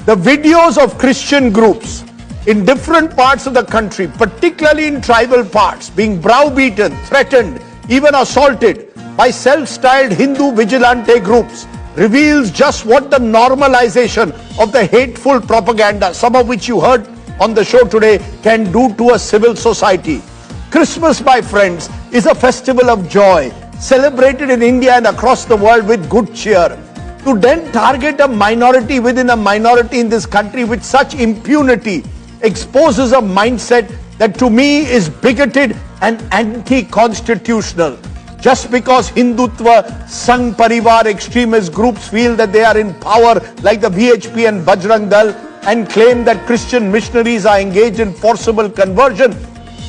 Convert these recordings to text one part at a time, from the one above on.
The videos of Christian groups in different parts of the country, particularly in tribal parts, being browbeaten, threatened, even assaulted by self-styled Hindu vigilante groups reveals just what the normalization of the hateful propaganda, some of which you heard on the show today, can do to a civil society. Christmas, my friends, is a festival of joy, celebrated in India and across the world with good cheer. To then target a minority within a minority in this country with such impunity exposes a mindset that to me is bigoted and anti-constitutional. Just because Hindutva, Sangh Parivar extremist groups feel that they are in power like the BHP and Bajrang Dal and claim that Christian missionaries are engaged in forcible conversion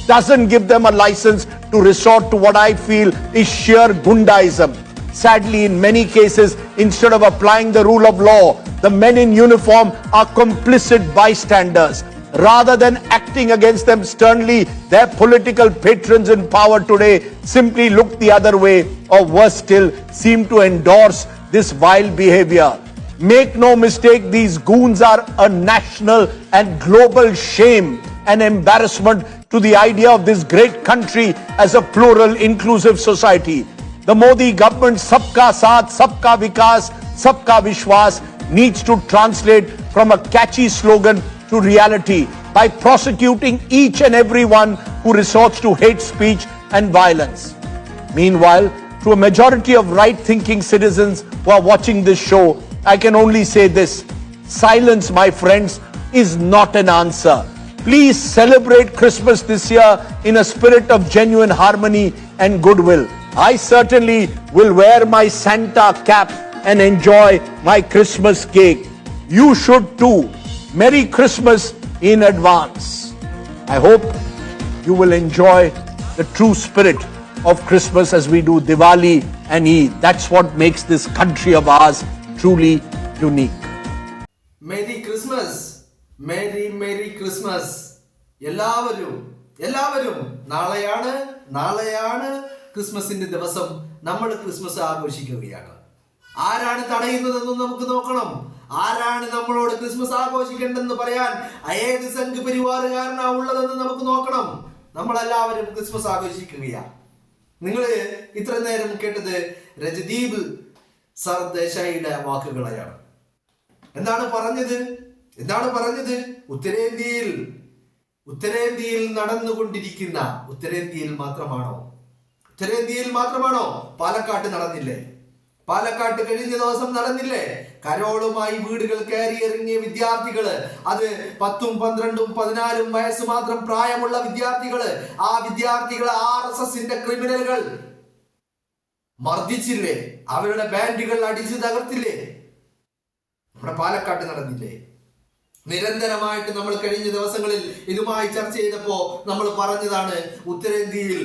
doesn't give them a license to resort to what I feel is sheer Gundaism. Sadly, in many cases, instead of applying the rule of law, the men in uniform are complicit bystanders. Rather than acting against them sternly, their political patrons in power today simply look the other way, or worse still, seem to endorse this vile behavior. Make no mistake, these goons are a national and global shame and embarrassment to the idea of this great country as a plural, inclusive society. The Modi government Sabka Saath, Sabka Vikas, Sabka Vishwas needs to translate from a catchy slogan to reality by prosecuting each and every one who resorts to hate speech and violence. Meanwhile, to a majority of right-thinking citizens who are watching this show, I can only say this: silence, my friends, is not an answer. Please celebrate Christmas this year in a spirit of genuine harmony and goodwill. I certainly will wear my Santa cap and enjoy my Christmas cake. You should too. Merry Christmas in advance. I hope you will enjoy the true spirit of Christmas as we do Diwali and Eid. That's what makes this country of ours truly unique. Merry Christmas. Merry Christmas. എല്ലാവരും നാളെയാണ് ക്രിസ്മസിന്റെ ദിവസം. നമ്മൾ Christmas ആഘോഷിക്കുകയാണ്. ആരാണ് തടയുന്നതെന്ന് നമുക്ക് നോക്കണം. ആരാണ് നമ്മളോട് ക്രിസ്മസ് ആഘോഷിക്കേണ്ടെന്ന് പറയാൻ ഏത് സംഘ് പരിവാറുകാരനാ ഉള്ളതെന്ന് നമുക്ക് നോക്കണം. നമ്മളെല്ലാവരും ക്രിസ്മസ് ആഘോഷിക്കുകയാണ്. നിങ്ങൾ ഇത്ര നേരം കേട്ടത് രജദീപ് സർദേശായിയുടെ വാക്കുകളെയാണ്. എന്താണ് പറഞ്ഞത്? ഉത്തരേന്ത്യയിൽ നടന്നുകൊണ്ടിരിക്കുന്ന ഉത്തരേന്ത്യയിൽ മാത്രമാണോ പാലക്കാട്ട് നടന്നില്ലേ? പാലക്കാട്ട് കഴിഞ്ഞ ദിവസം നടന്നില്ലേ? കരോളുമായി വീടുകൾ കയറി ഇറങ്ങിയ വിദ്യാർത്ഥികള്, അത് 10, 12, 14 വയസ്സ് മാത്രം പ്രായമുള്ള വിദ്യാർത്ഥികള്, ആ വിദ്യാർത്ഥികളെ RSSന്റെ ക്രിമിനലുകൾ മർദ്ദിച്ചില്ലേ? അവരുടെ ബാൻഡുകൾ അടിച്ചു തകർത്തില്ലേ? നമ്മുടെ പാലക്കാട്ട് നടന്നില്ലേ? നിരന്തരമായിട്ട് നമ്മൾ കഴിഞ്ഞ ദിവസങ്ങളിൽ ഇതുമായി ചർച്ച ചെയ്തപ്പോ നമ്മൾ പറഞ്ഞതാണ്, ഉത്തരേന്ത്യയിൽ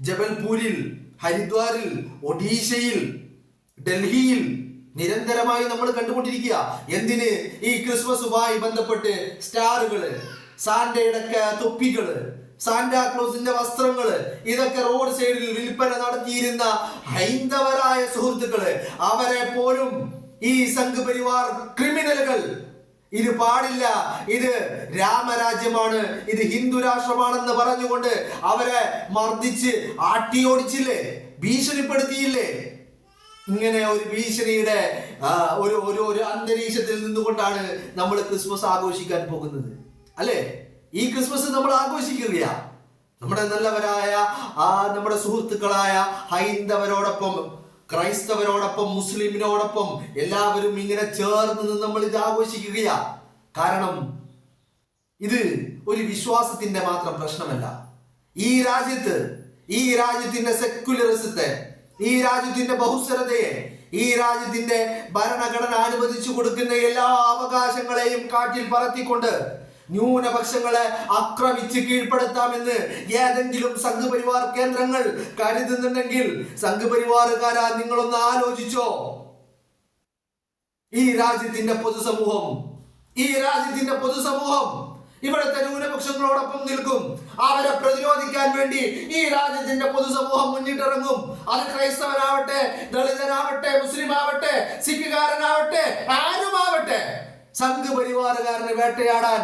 ജബൽപൂരിൽ, ഹരിദ്വാറിൽ, ഒഡീഷയിൽ, ഡൽഹിയിൽ നിരന്തരമായി നമ്മൾ കണ്ടുകൊണ്ടിരിക്കുക. എന്തിന്? ഈ ക്രിസ്മസുമായി ബന്ധപ്പെട്ട് സ്റ്റാറുകള്, സാന്റയുടെ തൊപ്പികള്, സാന്റാക്ലോസിന്റെ വസ്ത്രങ്ങള്, ഇതൊക്കെ റോഡ് സൈഡിൽ വിൽപ്പന നടത്തിയിരുന്ന ഹൈന്ദവരായ സുഹൃത്തുക്കള്, അവരെ പോലും ഈ സംഘ് പരിവാർ ക്രിമിനലുകൾ ഇത് പാടില്ല, ഇത് രാമരാജ്യമാണ്, ഇത് ഹിന്ദു രാഷ്ട്രമാണെന്ന് പറഞ്ഞുകൊണ്ട് അവരെ മർദ്ദിച്ച് ആട്ടിയോടിച്ചില്ലേ? ഭീഷണിപ്പെടുത്തിയില്ലേ? ഇങ്ങനെ ഒരു ഭീഷണിയുടെ ഒരു അന്തരീക്ഷത്തിൽ നിന്നുകൊണ്ടാണ് നമ്മൾ ക്രിസ്മസ് ആഘോഷിക്കാൻ പോകുന്നത്, അല്ലേ? ഈ ക്രിസ്മസ് നമ്മൾ ആഘോഷിക്കുകയാ. നമ്മുടെ നല്ലവരായ നമ്മുടെ സുഹൃത്തുക്കളായ ഹൈന്ദവരോടൊപ്പം, ക്രൈസ്തവരോടൊപ്പം, മുസ്ലിമിനോടൊപ്പം എല്ലാവരും ഇങ്ങനെ ചേർന്ന് നിന്ന് നമ്മൾ ഇത് ആഘോഷിക്കുകയാ. കാരണം ഇത് ഒരു വിശ്വാസത്തിന്റെ മാത്രം പ്രശ്നമല്ല. ഈ രാജ്യത്തിന്റെ സെക്യുലറിസത്തെ, ഈ രാജ്യത്തിന്റെ ബഹുസ്വരതയെ, ഈ രാജ്യത്തിന്റെ ഭരണഘടന അനുവദിച്ചു കൊടുക്കുന്ന എല്ലാ അവകാശങ്ങളെയും കാറ്റിൽ പറത്തിക്കൊണ്ട് ന്യൂനപക്ഷങ്ങളെ ആക്രമിച്ച് കീഴ്പ്പെടുത്താമെന്ന് ഏതെങ്കിലും സംഘ് പരിവാർ കേന്ദ്രങ്ങൾ കരുതുന്നുണ്ടെങ്കിൽ, സംഘ് പരിവാറുകാരാ, നിങ്ങളൊന്ന് ആലോചിച്ചോ. ഈ രാജ്യത്തിന്റെ പൊതുസമൂഹം ഇവിടുത്തെ ന്യൂനപക്ഷങ്ങളോടൊപ്പം നിൽക്കും. അവരെ പ്രതിരോധിക്കാൻ വേണ്ടി ഈ രാജ്യത്തിന്റെ പൊതുസമൂഹം മുന്നിട്ടിറങ്ങും. അത് ക്രൈസ്തവനാവട്ടെ, ദളിതനാവട്ടെ, മുസ്ലിം ആവട്ടെ, സിഖുകാരനാവട്ടെ, ആരുമാവട്ടെ, സംഘപരിവാറുകാരനെ വേട്ടയാടാൻ,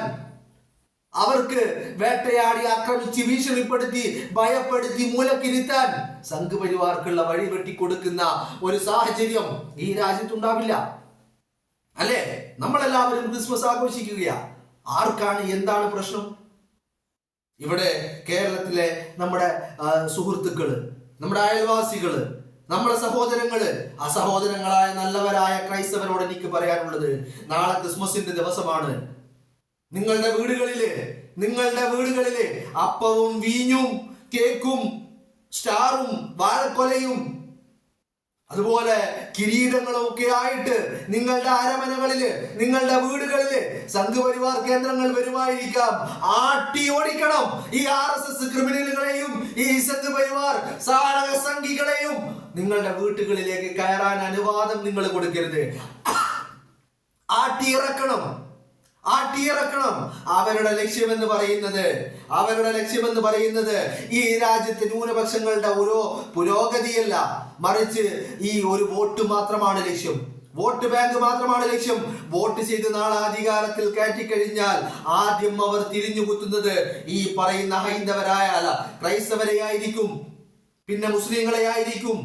അവർക്ക് വേട്ടയാടി ആക്രമിച്ച് ഭീഷണിപ്പെടുത്തി ഭയപ്പെടുത്തി മൂലക്കിരുത്താൻ സംഘപരിവാർക്കുള്ള വഴി വെട്ടിക്കൊടുക്കുന്ന ഒരു സാഹചര്യം ഈ രാജ്യത്തുണ്ടാവില്ല. അല്ലേ? നമ്മളെല്ലാവരും ക്രിസ്മസ് ആഘോഷിക്കുകയാ. ആർക്കാണ് എന്താണ് പ്രശ്നം? ഇവിടെ കേരളത്തിലെ നമ്മുടെ സുഹൃത്തുക്കള്, നമ്മുടെ അയൽവാസികള്, നമ്മുടെ സഹോദരങ്ങള്, ആ സഹോദരങ്ങളായ നല്ലവരായ ക്രൈസ്തവരോട് എനിക്ക് പറയാനുള്ളത്, നാളെ ക്രിസ്മസിന്റെ ദിവസമാണ്. നിങ്ങളുടെ വീടുകളില് അപ്പവും വീഞ്ഞും കേക്കും സ്റ്റാറും വാഴക്കൊലയും അതുപോലെ കിരീടങ്ങളും ഒക്കെ ആയിട്ട് നിങ്ങളുടെ അരമനകളില്, നിങ്ങളുടെ വീടുകളില് സംഘപരിവാർ കേന്ദ്രങ്ങൾ വരുമായിരിക്കാം. ആട്ടി ഓടിക്കണം ഈ RSS ക്രിമിനലുകളെയും ഈ സംഘപരിവാർ സാരക സംഘികളെയും. നിങ്ങളുടെ വീട്ടുകളിലേക്ക് കയറാൻ അനുവാദം നിങ്ങൾ കൊടുക്കരുത്. ആട്ടിയിറക്കണം. അവരുടെ ലക്ഷ്യമെന്ന് പറയുന്നത് ഈ രാജ്യത്തെ ന്യൂനപക്ഷങ്ങളുടെ ഒരു പുരോഗതിയല്ല, മറിച്ച് ഈ ഒരു വോട്ട് മാത്രമാണ് ലക്ഷ്യം. വോട്ട് ബാങ്ക് മാത്രമാണ് ലക്ഷ്യം. വോട്ട് ചെയ്ത് നാളെ അധികാരത്തിൽ കയറ്റിക്കഴിഞ്ഞാൽ ആദ്യം അവർ തിരിഞ്ഞുകുത്തുന്നത് ഈ പറയുന്ന ക്രൈസ്തവരെ ആയിരിക്കും, പിന്നെ മുസ്ലിങ്ങളെ ആയിരിക്കും.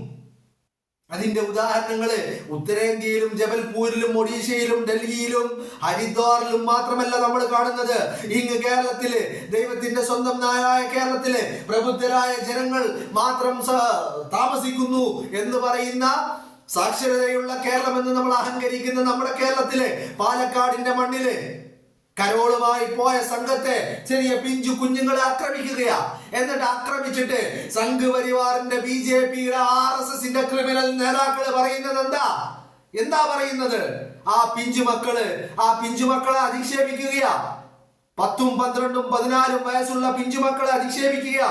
അതിന്റെ ഉദാഹരണങ്ങള് ഉത്തരേന്ത്യയിലും ജബൽപൂരിലും ഒഡീഷയിലും ഡൽഹിയിലും ഹരിദ്വാറിലും മാത്രമല്ല നമ്മൾ കാണുന്നത്. ഇങ്ങ് കേരളത്തില്, ദൈവത്തിന്റെ സ്വന്തം നാടായ കേരളത്തില് പ്രബുദ്ധരായ ജനങ്ങൾ മാത്രം താമസിക്കുന്നു എന്ന് പറയുന്ന, സാക്ഷരതയുള്ള കേരളം എന്ന് നമ്മൾ അഹങ്കരിക്കുന്ന നമ്മുടെ കേരളത്തിലെ പാലക്കാടിന്റെ മണ്ണില് കരോളുമായി പോയ സംഘത്തെ ചെറിയ പിഞ്ചു കുഞ്ഞുങ്ങളെ ആക്രമിക്കുകയാ. എന്നിട്ട് ആക്രമിച്ചിട്ട് സംഘപരിവാറിന്റെ BJPയുടെ RSSന്റെ ക്രിമിനൽ നേതാക്കള് പറയുന്നത് എന്താ പറയുന്നത്? ആ പിഞ്ചുമക്കളെ അധിക്ഷേപിക്കുകയാ. 10, 12, 14 വയസ്സുള്ള പിഞ്ചുമക്കളെ അധിക്ഷേപിക്കുക.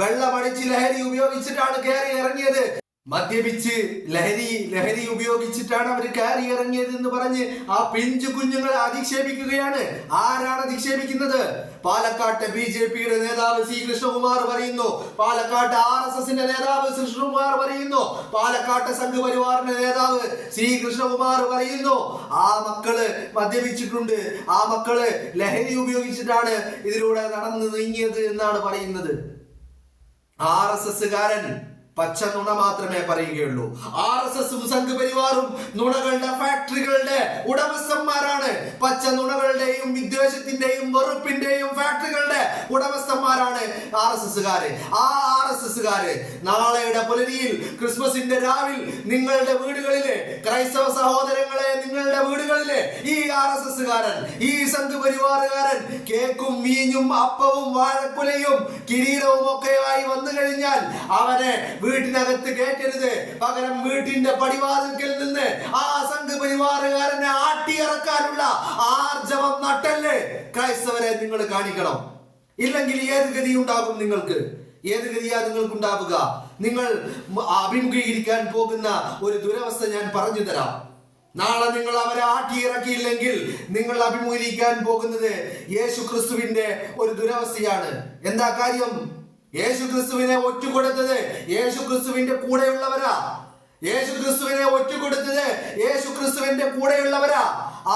വെള്ളമടിച്ച് ലഹരി ഉപയോഗിച്ചിട്ടാണ് കയറി ഇറങ്ങിയത്, മദ്യപിച്ച് ലഹരി ഉപയോഗിച്ചിട്ടാണ് അവർ കയറി ഇറങ്ങിയത് എന്ന് പറഞ്ഞ് ആ പിഞ്ചു കുഞ്ഞുങ്ങളെ അധിക്ഷേപിക്കുകയാണ്. ആരാണ് അധിക്ഷേപിക്കുന്നത്? പാലക്കാട്ടെ BJPയുടെ നേതാവ് C കൃഷ്ണകുമാർ പറയുന്നു, പാലക്കാട്ടെ RSSന്റെ നേതാവ് കൃഷ്ണകുമാർ പറയുന്നു, പാലക്കാട്ടെ സംഘപരിവാറിന്റെ നേതാവ് C കൃഷ്ണകുമാർ പറയുന്നു, ആ മക്കള് മദ്യപിച്ചിട്ടുണ്ട്, ആ മക്കള് ലഹരി ഉപയോഗിച്ചിട്ടാണ് ഇതിലൂടെ നടന്നു നീങ്ങിയത് എന്നാണ് പറയുന്നത്. RSSകാരൻ പച്ച നുണ മാത്രമേ പറയുകയുള്ളൂ. RSSും സംഘപരിവാറും നുണകളുടെ ഫാക്ടറികളുടെ ഉടമസ്ഥന്മാരാണ്. പച്ച നുണകളുടെയും വിദ്വേഷത്തിന്റെയും വെറുപ്പിന്റെയും ഫാക്ടറികളുടെ ഉടമസ്ഥന്മാരാണ് RSSകാര്. ആ RSSകാര് നാളെയുടെ പുലരിയിൽ, ക്രിസ്മസിന്റെ രാവിൽ നിങ്ങളുടെ വീടുകളിലെ ക്രൈസ്തവ സഹോദരങ്ങളെ, നിങ്ങളുടെ വീടുകളിലെ ഈ RSSകാരൻ, ഈ സംഘപരിവാറുകാരൻ കേക്കും വീഞ്ഞും അപ്പവും വാഴക്കുലയും കിരീടവും ഒക്കെയായി വന്നു കഴിഞ്ഞാൽ അവനെ വീട്ടിനകത്ത് കയറ്റരുത്. പകരം വീട്ടിന്റെ പടിവാതിൽക്കൽ നിന്ന് ആ സംഘപരിവാറുകാരനെ ആട്ടിയിറക്കാനുള്ള ആർജവം നട്ടല്ലേ ക്രൈസ്തവരെ നിങ്ങൾ കാണിക്കണം. ഇല്ലെങ്കിൽ ഏത് ഗതി ഉണ്ടാകും നിങ്ങൾക്ക്? ഏത് ഗതിയാ നിങ്ങൾക്ക് ഉണ്ടാവുക? നിങ്ങൾ അഭിമുഖീകരിക്കാൻ പോകുന്ന ഒരു ദുരവസ്ഥ ഞാൻ പറഞ്ഞു തരാം. നാളെ നിങ്ങൾ അവരെ ആട്ടിയിറക്കിയില്ലെങ്കിൽ നിങ്ങൾ അഭിമുഖീകരിക്കാൻ പോകുന്നത് യേശുക്രിസ്തുവിന്റെ ഒരു ദുരവസ്ഥയാണ്. എന്താ കാര്യം? യേശുക്രിസ്തുവിനെ ഒറ്റുകൊടുത്തത് യേശുക്രിസ്തുവിന്റെ കൂടെയുള്ളവരാ. യേശുക്രിസ്തുവിന്റെ കൂടെയുള്ളവരാ.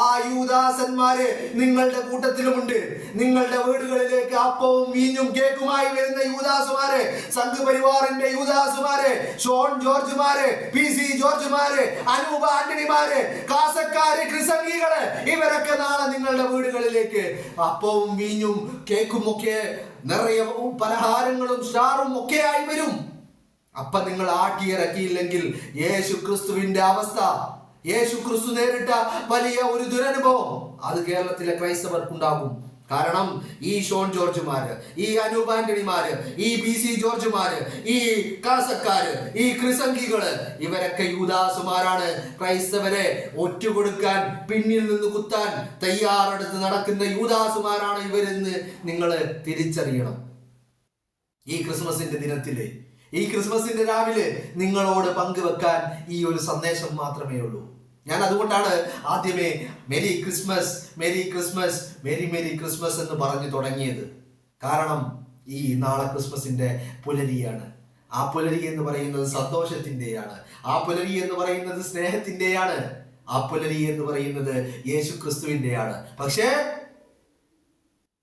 ആ യൂദാസന്മാര് നിങ്ങളുടെ കൂട്ടത്തിലുമുണ്ട്. നിങ്ങളുടെ വീടുകളിലേക്ക് അപ്പവും വീഞ്ഞും കേക്കുമായി വരുന്ന യൂദാസുമാര്, സംഘപരിവാറിന്റെ യൂദാസുമാര്, ഷോൺ ജോർജുമാര്, PC ജോർജുമാര്, അനൂപ ആന്റണിമാര്, കാസക്കാര്, ക്രിസംഗികള്, ഇവരൊക്കെ നാളെ നിങ്ങളുടെ വീടുകളിലേക്ക് അപ്പവും വീഞ്ഞും കേക്കും ഒക്കെ നിറയെ പലഹാരങ്ങളും സ്റ്റാറും ഒക്കെ ആയി വരും. അപ്പൊ നിങ്ങൾ ആട്ടിയിറക്കിയില്ലെങ്കിൽ യേശുക്രിസ്തുവിന്റെ അവസ്ഥ, യേശുക്രിസ്തു നേരിട്ട വലിയ ഒരു ദുരനുഭവം അത് കേരളത്തിലെ ക്രൈസ്തവർക്കുണ്ടാകും. കാരണം ഈ ഷോൺ ജോർജുമാര്, ഈ അനൂപ് ആന്റണിമാര്, ഈ PC ജോർജുമാര്, ഈ കാസക്കാര്, ഈ ക്രിസംഗികള്, ഇവരൊക്കെ യൂദാസുമാരാണ്. ക്രൈസ്തവരെ ഒറ്റുകൊടുക്കാൻ, പിന്നിൽ നിന്ന് കുത്താൻ തയ്യാറെടുത്ത് നടക്കുന്ന യൂദാസുമാരാണ് ഇവരെന്ന് നിങ്ങൾ തിരിച്ചറിയണം. ഈ ക്രിസ്മസിന്റെ ദിനത്തില്, ഈ ക്രിസ്മസിന്റെ രാവിലെ നിങ്ങളോട് പങ്കുവെക്കാൻ ഈ ഒരു സന്ദേശം മാത്രമേ ഉള്ളൂ. ഞാൻ അതുകൊണ്ടാണ് ആദ്യമേ merry Christmas, merry Christmas, merry Christmas എന്ന് പറഞ്ഞു തുടങ്ങിയത്. കാരണം ഈ നാളെ ക്രിസ്മസിന്റെ പുലരിയാണ്. ആ പുലരി എന്ന് പറയുന്നത് സന്തോഷത്തിന്റെയാണ്. ആ പുലരി എന്ന് പറയുന്നത് സ്നേഹത്തിന്റെയാണ്. ആ പുലരി എന്ന് പറയുന്നത് യേശു ക്രിസ്തുവിൻ്റെയാണ്. പക്ഷേ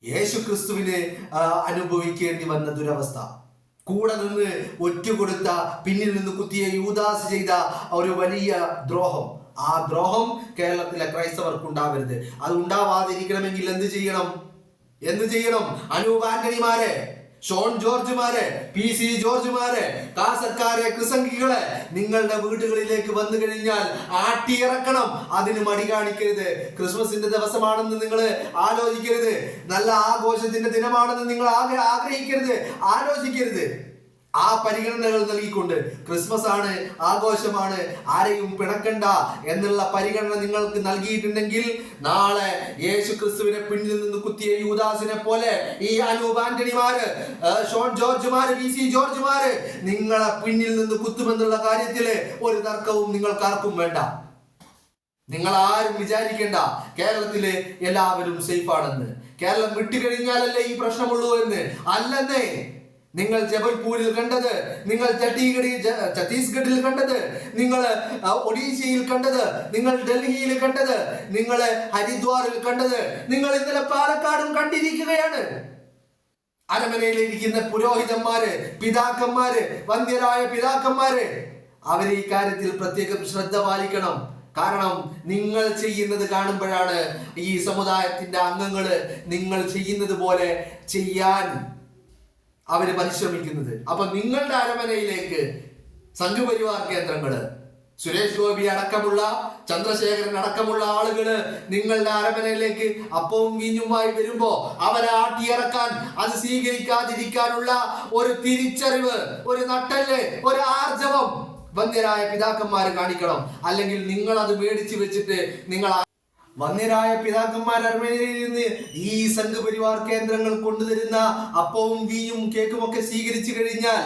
യേശു ക്രിസ്തുവിന് അനുഭവിക്കേണ്ടി വന്ന ദുരവസ്ഥ, കൂടെ നിന്ന് ഒറ്റുകൊടുത്ത, പിന്നിൽ നിന്ന് കുത്തിയ യൂദാസ് ചെയ്ത ഒരു വലിയ ദ്രോഹം, ആ ദ്രോഹം കേരളത്തിലെ ക്രൈസ്തവർക്ക് ഉണ്ടാവരുത്. അത് ഉണ്ടാവാതിരിക്കണമെങ്കിൽ എന്ത് ചെയ്യണം? അനൂപ് ആന്റണിമാരെ, ഷോൺ ജോർജുമാരെ, PC ജോർജുമാരെ, കാസർക്കാരെ, ക്രിസംഗികളെ നിങ്ങളുടെ വീടുകളിലേക്ക് വന്നു കഴിഞ്ഞാൽ ആട്ടിയിറക്കണം. അതിന് മടി കാണിക്കരുത്. ക്രിസ്മസിന്റെ ദിവസമാണെന്ന് നിങ്ങൾ ആലോചിക്കരുത്. നല്ല ആഘോഷത്തിന്റെ ദിനമാണെന്ന് നിങ്ങൾ ആലോചിക്കരുത്. ആ പരിഗണനകൾ നൽകിക്കൊണ്ട് ക്രിസ്മസ് ആണ്, ആഘോഷമാണ്, ആരെയും പിണക്കണ്ട എന്നുള്ള പരിഗണന നിങ്ങൾക്ക് നൽകിയിട്ടുണ്ടെങ്കിൽ നാളെ യേശു ക്രിസ്തുവിനെ പിന്നിൽ നിന്ന് കുത്തിയ യൂദാസിനെ പോലെ ഈ അനൂപ് ആന്റണിമാര്, ഷോൺ ജോർജുമാര്, PC ജോർജുമാര് നിങ്ങളെ പിന്നിൽ നിന്ന് കുത്തുമെന്നുള്ള കാര്യത്തില് ഒരു തർക്കവും നിങ്ങൾക്കാർക്കും വേണ്ട. നിങ്ങൾ ആരും വിചാരിക്കേണ്ട കേരളത്തില് എല്ലാവരും സേഫ് ആണെന്ന്. കേരളം വിട്ടുകഴിഞ്ഞാലല്ലേ ഈ പ്രശ്നമുള്ളൂ എന്ന്. അല്ലെന്നേ. നിങ്ങൾ ജബൽപൂരിൽ കണ്ടത്, നിങ്ങൾ ഛത്തീസ്ഗഡിൽ കണ്ടത്, നിങ്ങൾ ഒഡീഷയിൽ കണ്ടത്, നിങ്ങൾ ഡൽഹിയിൽ കണ്ടത്, നിങ്ങൾ ഹരിദ്വാറിൽ കണ്ടത്, നിങ്ങൾ ഇന്നലെ പാലക്കാടും കണ്ടിരിക്കുകയാണ്. അരമനയിലിരിക്കുന്ന പുരോഹിതന്മാര്, പിതാക്കന്മാര്, വന്ധ്യരായ പിതാക്കന്മാര്, അവര് ഈ കാര്യത്തിൽ പ്രത്യേകം ശ്രദ്ധ പാലിക്കണം. കാരണം നിങ്ങൾ ചെയ്യുന്നത് കാണുമ്പോഴാണ് ഈ സമുദായത്തിന്റെ അംഗങ്ങള് നിങ്ങൾ ചെയ്യുന്നത് പോലെ ചെയ്യാൻ അവര് പരിശ്രമിക്കുന്നത്. അപ്പൊ നിങ്ങളുടെ അരമനയിലേക്ക് സംഘപരിവാർ കേന്ദ്രങ്ങള്, സുരേഷ് ഗോപി അടക്കമുള്ള, ചന്ദ്രശേഖരൻ അടക്കമുള്ള ആളുകള് നിങ്ങളുടെ അരമനയിലേക്ക് അപ്പവും വീഞ്ഞുമായി വരുമ്പോ അവരെ ആട്ടിയിറക്കാൻ, അത് സ്വീകരിക്കാതിരിക്കാനുള്ള ഒരു തിരിച്ചറിവ്, ഒരു നട്ടല്, ഒരു ആർജവം വന്ധ്യരായ പിതാക്കന്മാര് കാണിക്കണം. അല്ലെങ്കിൽ നിങ്ങൾ അത് മേടിച്ചു വെച്ചിട്ട് വന്ധ്യരായ പിതാക്കന്മാർ അരമനയിൽ നിന്ന് ഈ സംഘപരിവാർ കേന്ദ്രങ്ങൾ കൊണ്ടുതരുന്ന അപ്പവും വീഞ്ഞും കേക്കും ഒക്കെ സ്വീകരിച്ചു കഴിഞ്ഞാൽ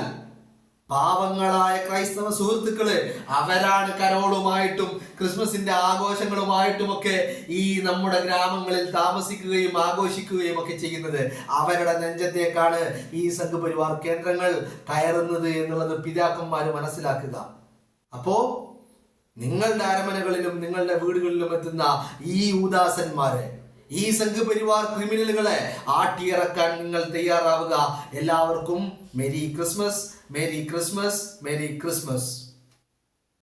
പാവങ്ങളായ ക്രൈസ്തവ സുഹൃത്തുക്കള് അവരാണ് കരോളുമായിട്ടും ക്രിസ്മസിന്റെ ആഘോഷങ്ങളുമായിട്ടും ഒക്കെ ഈ നമ്മുടെ ഗ്രാമങ്ങളിൽ താമസിക്കുകയും ആഘോഷിക്കുകയും ഒക്കെ ചെയ്യുന്നത്. അവരുടെ നെഞ്ചത്തേക്കാണ് ഈ സംഘപരിവാർ കേന്ദ്രങ്ങൾ കയറുന്നത് എന്നുള്ളത് പിതാക്കന്മാര് മനസ്സിലാക്കുക. അപ്പോ നിങ്ങളുടെ അരമനകളിലും നിങ്ങളുടെ വീടുകളിലും എത്തുന്ന ഈ ഉദാസന്മാരെ, ഈ സംഘപരിവാർ ക്രിമിനലുകളെ ആട്ടിയിറക്കാൻ നിങ്ങൾ തയ്യാറാവുക. എല്ലാവർക്കും merry Christmas, merry Christmas, merry Christmas.